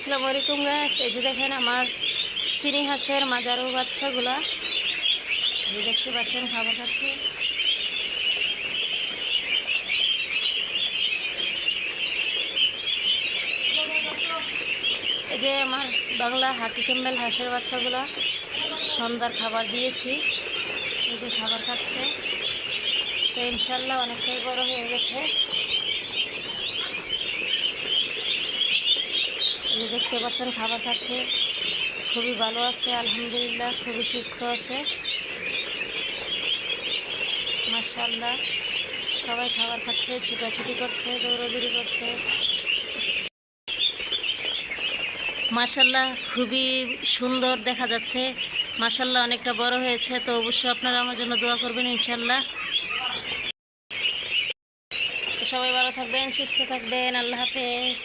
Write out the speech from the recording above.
আসসালামু আলাইকুম গাইস। এই যে দেখেন আমার চিনি হাঁসের মাজারো বাচ্চাগুলা, এই দেখতে পাচ্ছেন খাবার খাচ্ছে। এই যে আমার বাংলা হাকি ক্যাম্বেল হাঁসের বাচ্চাগুলা সন্ধ্যার খাবার দিয়েছি, এই যে খাবার খাচ্ছে। তো ইনশাল্লাহ অনেকটাই বড় হয়ে গেছে। এই যে দেখতে পাচ্ছেন খাবার খাচ্ছে, খুবই ভালো আছে আলহামদুলিল্লাহ, খুবই সুস্থ আছে মাশাআল্লাহ। সবাই খাবার খাচ্ছে, ছুটাছুটি করছে, দৌড়াদৌড়ি করছে মাশাআল্লাহ, খুবই সুন্দর দেখা যাচ্ছে মাশাআল্লাহ। অনেকটা বড় হয়েছে, তো অবশ্যই আপনারা আমার জন্য দোয়া করবেন ইনশাআল্লাহ। সবাই ভালো থাকবেন, সুস্থ থাকবেন, আল্লাহ হাফেজ।